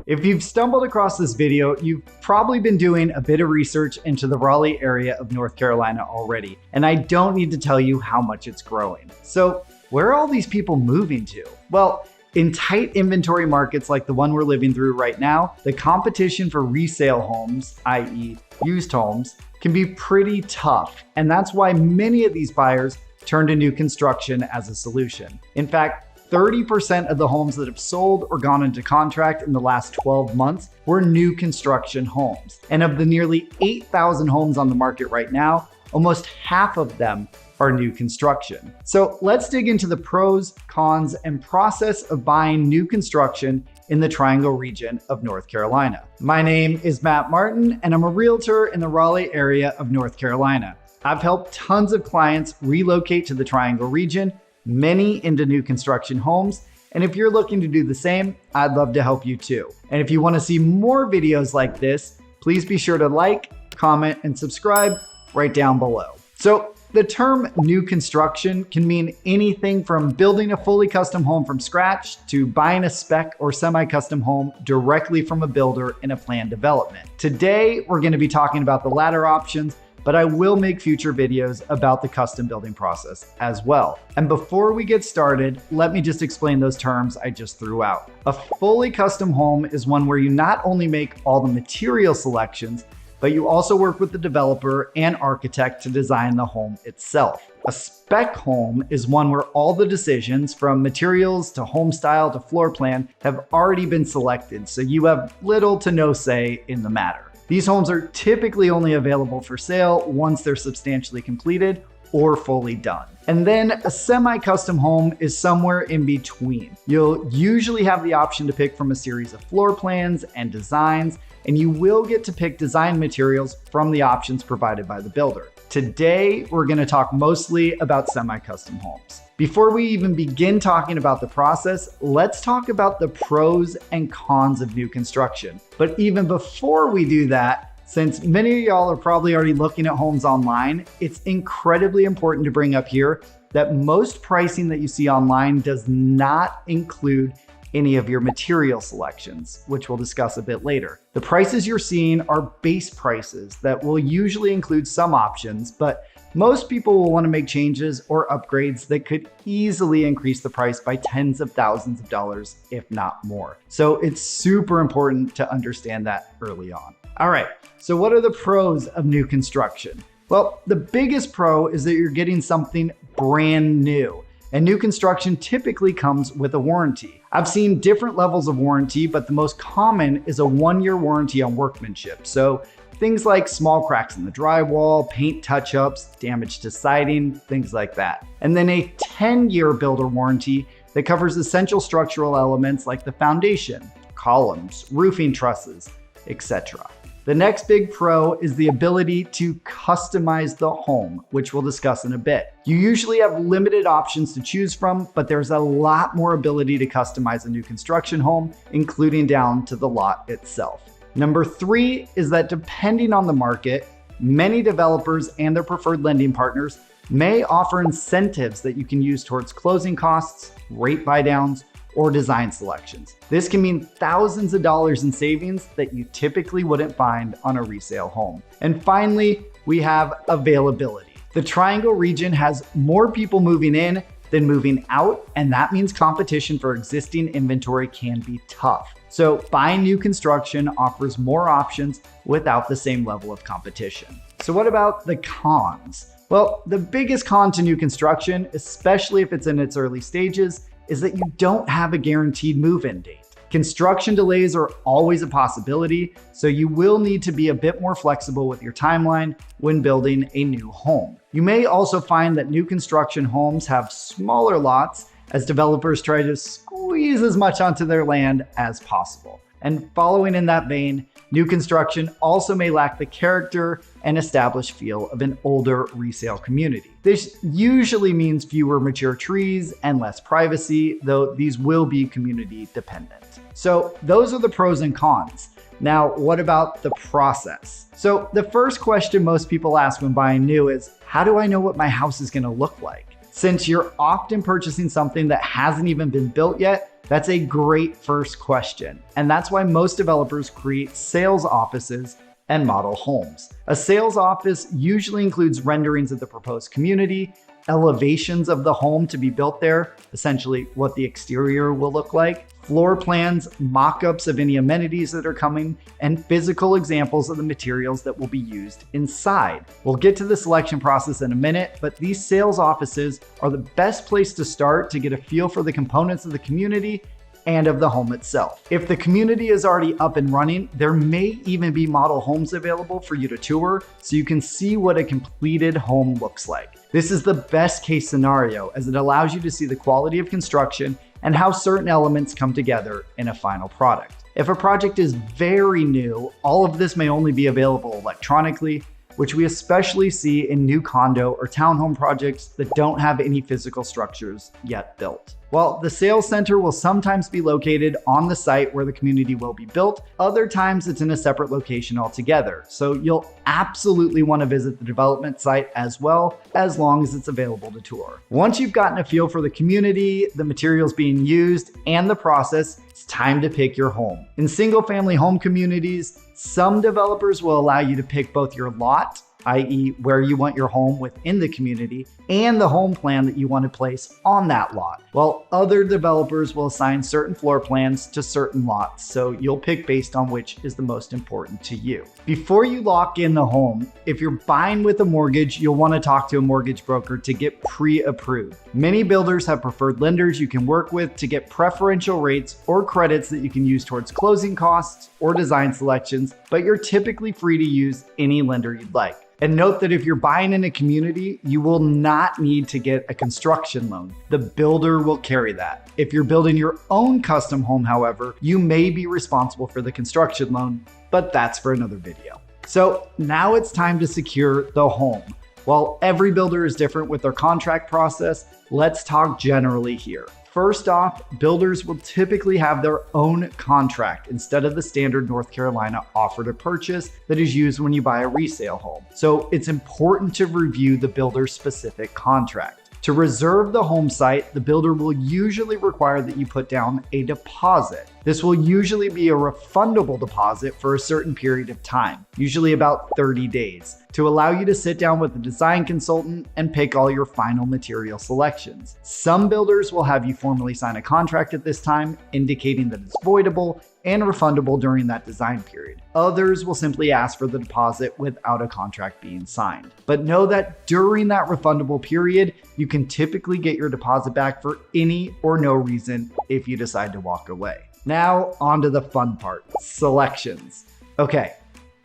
If you've stumbled across this video, you've probably been doing a bit of research into the Raleigh area of North Carolina already, and I don't need to tell you how much it's growing. So where are all these people moving to? Well, in tight inventory markets like the one we're living through right now, the competition for resale homes, i.e. used homes, can be pretty tough. And that's why many of these buyers turn to new construction as a solution. In fact, 30% of the homes that have sold or gone into contract in the last 12 months were new construction homes. And of the nearly 8,000 homes on the market right now, almost half of them are new construction. So let's dig into the pros, cons, and process of buying new construction in the Triangle region of North Carolina. My name is Matt Martin, and I'm a realtor in the Raleigh area of North Carolina. I've helped tons of clients relocate to the Triangle region, many into new construction homes. And if you're looking to do the same, I'd love to help you too. And if you want to see more videos like this, please be sure to like, comment, and subscribe right down below. So the term new construction can mean anything from building a fully custom home from scratch to buying a spec or semi-custom home directly from a builder in a planned development. Today, we're going to be talking about the latter options, but I will make future videos about the custom building process as well. And before we get started, let me just explain those terms I just threw out. A fully custom home is one where you not only make all the material selections, but you also work with the developer and architect to design the home itself. A spec home is one where all the decisions from materials to home style to floor plan have already been selected, so you have little to no say in the matter. These homes are typically only available for sale once they're substantially completed or fully done. And then a semi-custom home is somewhere in between. You'll usually have the option to pick from a series of floor plans and designs, and you will get to pick design materials from the options provided by the builder. Today, we're going to talk mostly about semi-custom homes. Before we even begin talking about the process, let's talk about the pros and cons of new construction. But even before we do that, since many of y'all are probably already looking at homes online, it's incredibly important to bring up here that most pricing that you see online does not include any of your material selections, which we'll discuss a bit later. The prices you're seeing are base prices that will usually include some options, but most people will want to make changes or upgrades that could easily increase the price by tens of thousands of dollars, if not more. So it's super important to understand that early on. All right, so what are the pros of new construction? Well, the biggest pro is that you're getting something brand new. And new construction typically comes with a warranty. I've seen different levels of warranty, but the most common is a 1-year warranty on workmanship. So things like small cracks in the drywall, paint touch-ups, damage to siding, things like that. And then a 10-year builder warranty that covers essential structural elements like the foundation, columns, roofing trusses, etc. The next big pro is the ability to customize the home, which we'll discuss in a bit. You usually have limited options to choose from, but there's a lot more ability to customize a new construction home, including down to the lot itself. Number 3 is that depending on the market, many developers and their preferred lending partners may offer incentives that you can use towards closing costs, rate buydowns, or design selections. This can mean thousands of dollars in savings that you typically wouldn't find on a resale home. And finally, we have availability. The Triangle region has more people moving in than moving out, and that means competition for existing inventory can be tough. So buying new construction offers more options without the same level of competition. So what about the cons? Well, the biggest con to new construction, especially if it's in its early stages, is that you don't have a guaranteed move-in date. Construction delays are always a possibility, so you will need to be a bit more flexible with your timeline when building a new home. You may also find that new construction homes have smaller lots as developers try to squeeze as much onto their land as possible. And following in that vein, new construction also may lack the character and established feel of an older resale community. This usually means fewer mature trees and less privacy, though these will be community dependent. So those are the pros and cons. Now, what about the process? So the first question most people ask when buying new is, how do I know what my house is going to look like? Since you're often purchasing something that hasn't even been built yet, That's a great first question. And that's why most developers create sales offices and model homes. A sales office usually includes renderings of the proposed community, elevations of the home to be built there, essentially what the exterior will look like, floor plans, mock-ups of any amenities that are coming, and physical examples of the materials that will be used inside. We'll get to the selection process in a minute, but these sales offices are the best place to start to get a feel for the components of the community and of the home itself. If the community is already up and running, there may even be model homes available for you to tour so you can see what a completed home looks like. This is the best case scenario as it allows you to see the quality of construction and how certain elements come together in a final product. If a project is very new, all of this may only be available electronically, which we especially see in new condo or townhome projects that don't have any physical structures yet built. While the sales center will sometimes be located on the site where the community will be built, other times it's in a separate location altogether. So you'll absolutely want to visit the development site as well, as long as it's available to tour. Once you've gotten a feel for the community, the materials being used, and the process, it's time to pick your home. In single-family home communities, some developers will allow you to pick both your lot, i.e. where you want your home within the community, and the home plan that you want to place on that lot, while other developers will assign certain floor plans to certain lots, so you'll pick based on which is the most important to you. Before you lock in the home, if you're buying with a mortgage, you'll want to talk to a mortgage broker to get pre-approved. Many builders have preferred lenders you can work with to get preferential rates or credits that you can use towards closing costs or design selections, but you're typically free to use any lender you'd like. And note that if you're buying in a community, you will not need to get a construction loan. The builder will carry that. If you're building your own custom home, however, you may be responsible for the construction loan, but that's for another video. So now it's time to secure the home. While every builder is different with their contract process, let's talk generally here. First off, builders will typically have their own contract instead of the standard North Carolina offer to purchase that is used when you buy a resale home. So it's important to review the builder's specific contract. To reserve the home site, the builder will usually require that you put down a deposit. This will usually be a refundable deposit for a certain period of time, usually about 30 days, to allow you to sit down with a design consultant and pick all your final material selections. Some builders will have you formally sign a contract at this time, indicating that it's voidable and refundable during that design period. Others will simply ask for the deposit without a contract being signed. But know that during that refundable period, you can typically get your deposit back for any or no reason if you decide to walk away. Now, on to the fun part, selections. Okay,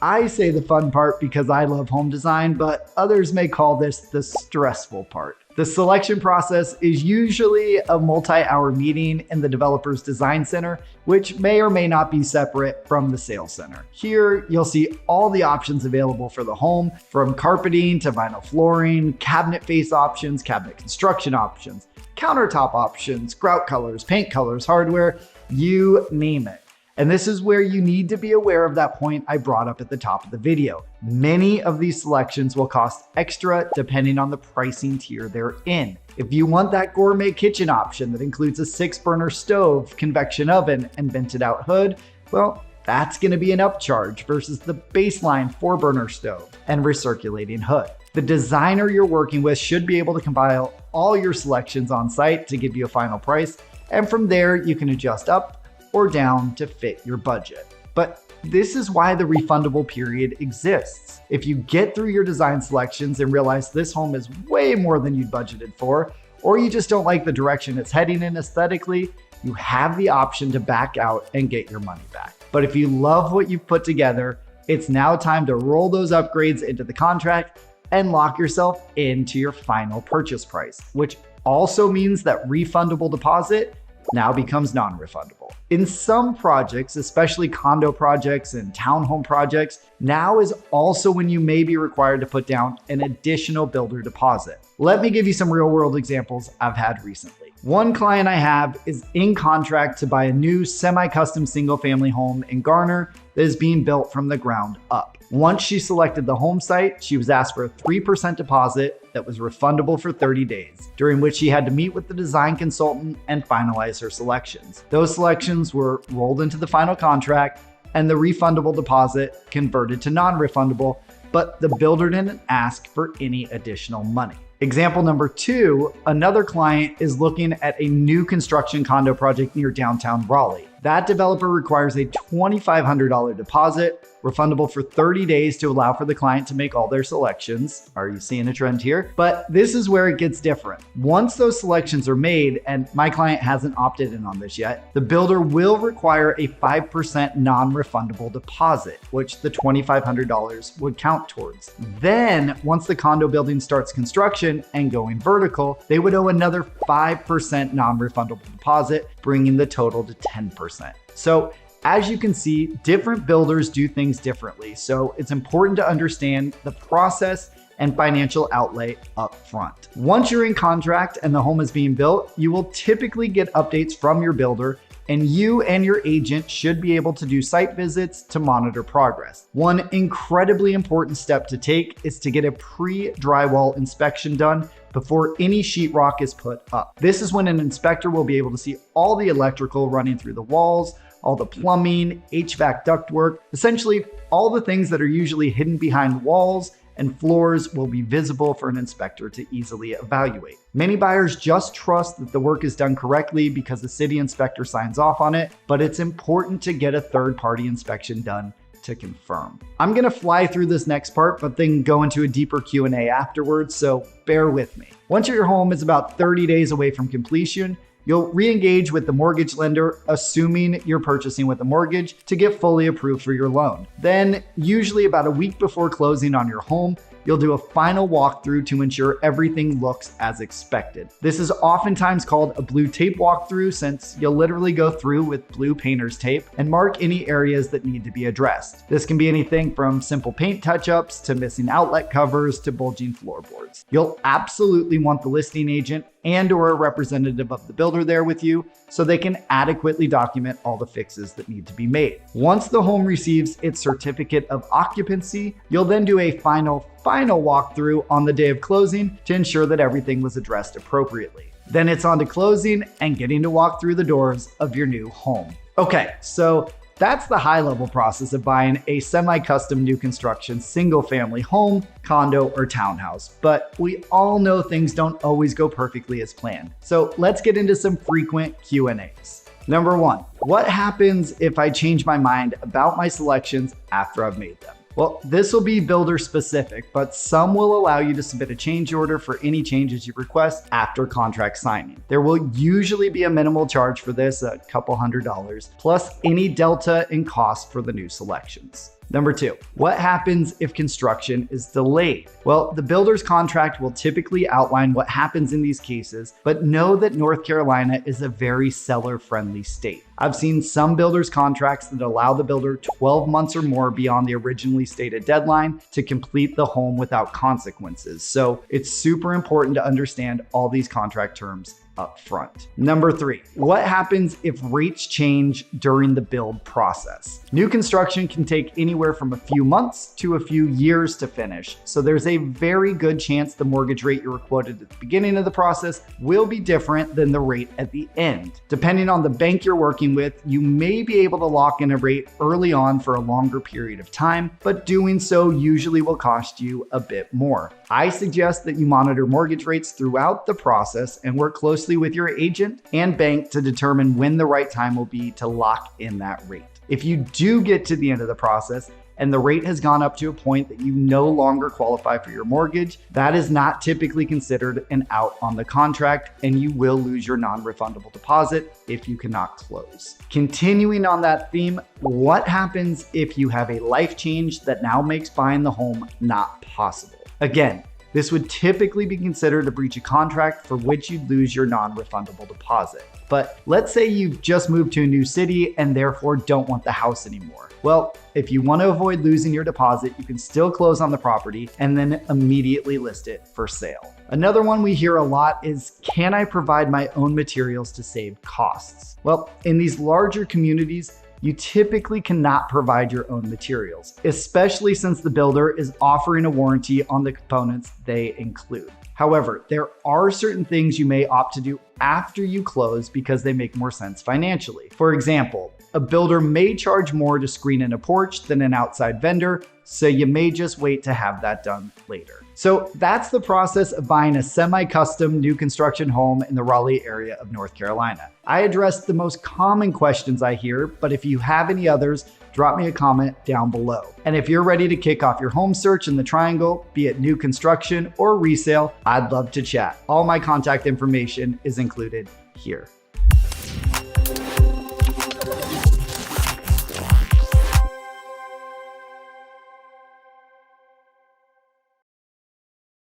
I say the fun part because I love home design, but others may call this the stressful part. The selection process is usually a multi-hour meeting in the developer's design center, which may or may not be separate from the sales center. Here, you'll see all the options available for the home, from carpeting to vinyl flooring, cabinet face options, cabinet construction options, countertop options, grout colors, paint colors, hardware, you name it. And this is where you need to be aware of that point I brought up at the top of the video. Many of these selections will cost extra depending on the pricing tier they're in. If you want that gourmet kitchen option that includes a 6-burner stove, convection oven, and vented out hood, well, that's going to be an upcharge versus the baseline 4-burner stove and recirculating hood. The designer you're working with should be able to compile all your selections on site to give you a final price, and from there you can adjust up or down to fit your budget. But this is why the refundable period exists. If you get through your design selections and realize this home is way more than you'd budgeted for, or you just don't like the direction it's heading in aesthetically, you have the option to back out and get your money back. But if you love what you've put together, it's now time to roll those upgrades into the contract and lock yourself into your final purchase price, which also means that refundable deposit now becomes non-refundable. In some projects, especially condo projects and townhome projects, now is also when you may be required to put down an additional builder deposit. Let me give you some real-world examples I've had recently. One client I have is in contract to buy a new semi-custom single-family home in Garner that is being built from the ground up. Once she selected the home site, she was asked for a 3% deposit that was refundable for 30 days, during which she had to meet with the design consultant and finalize her selections. Those selections were rolled into the final contract and the refundable deposit converted to non-refundable, but the builder didn't ask for any additional money. Example number 2, another client is looking at a new construction condo project near downtown Raleigh. That developer requires a $2,500 deposit, refundable for 30 days to allow for the client to make all their selections. Are you seeing a trend here? But this is where it gets different. Once those selections are made, and my client hasn't opted in on this yet, the builder will require a 5% non-refundable deposit, which the $2,500 would count towards. Then, once the condo building starts construction and going vertical, they would owe another 5% non-refundable deposit, bringing the total to 10%. So, as you can see, different builders do things differently, so it's important to understand the process and financial outlay up front. Once you're in contract and the home is being built, you will typically get updates from your builder, and you and your agent should be able to do site visits to monitor progress. One incredibly important step to take is to get a pre-drywall inspection done before any sheetrock is put up. This is when an inspector will be able to see all the electrical running through the walls, all the plumbing, HVAC ductwork, essentially all the things that are usually hidden behind walls and floors will be visible for an inspector to easily evaluate. Many buyers just trust that the work is done correctly because the city inspector signs off on it, but it's important to get a third-party inspection done to confirm. I'm gonna fly through this next part, but then go into a deeper Q&A afterwards, so bear with me. Once your home is about 30 days away from completion, you'll re-engage with the mortgage lender, assuming you're purchasing with a mortgage, to get fully approved for your loan. Then, usually about a week before closing on your home, you'll do a final walkthrough to ensure everything looks as expected. This is oftentimes called a blue tape walkthrough, since you'll literally go through with blue painter's tape and mark any areas that need to be addressed. This can be anything from simple paint touch-ups to missing outlet covers to bulging floorboards. You'll absolutely want the listing agent and/or a representative of the builder there with you so they can adequately document all the fixes that need to be made. Once the home receives its certificate of occupancy, you'll then do a final walkthrough on the day of closing to ensure that everything was addressed appropriately. Then it's on to closing and getting to walk through the doors of your new home. Okay, so that's the high-level process of buying a semi-custom new construction single-family home, condo, or townhouse. But we all know things don't always go perfectly as planned. So let's get into some frequent Q&As. Number 1, what happens if I change my mind about my selections after I've made them? Well, this will be builder specific, but some will allow you to submit a change order for any changes you request after contract signing. There will usually be a minimal charge for this, a couple $100, plus any delta in cost for the new selections. Number 2, what happens if construction is delayed? Well, the builder's contract will typically outline what happens in these cases, but know that North Carolina is a very seller-friendly state. I've seen some builders' contracts that allow the builder 12 months or more beyond the originally stated deadline to complete the home without consequences. So it's super important to understand all these contract terms up front. Number 3, what happens if rates change during the build process? New construction can take anywhere from a few months to a few years to finish, so there's a very good chance the mortgage rate you were quoted at the beginning of the process will be different than the rate at the end. Depending on the bank you're working with, you may be able to lock in a rate early on for a longer period of time, but doing so usually will cost you a bit more. I suggest that you monitor mortgage rates throughout the process and work closely with your agent and bank to determine when the right time will be to lock in that rate. If you do get to the end of the process and the rate has gone up to a point that you no longer qualify for your mortgage, that is not typically considered an out on the contract, and you will lose your non-refundable deposit if you cannot close. Continuing on that theme, what happens if you have a life change that now makes buying the home not possible? Again, this would typically be considered a breach of contract for which you'd lose your non-refundable deposit. But let's say you've just moved to a new city and therefore don't want the house anymore. Well, if you want to avoid losing your deposit, you can still close on the property and then immediately list it for sale. Another one we hear a lot is, can I provide my own materials to save costs? Well, in these larger communities, you typically cannot provide your own materials, especially since the builder is offering a warranty on the components they include. However, there are certain things you may opt to do after you close because they make more sense financially. For example, a builder may charge more to screen in a porch than an outside vendor, so you may just wait to have that done later. So that's the process of buying a semi-custom new construction home in the Raleigh area of North Carolina. I addressed the most common questions I hear, but if you have any others, drop me a comment down below. And if you're ready to kick off your home search in the Triangle, be it new construction or resale, I'd love to chat. All my contact information is included here.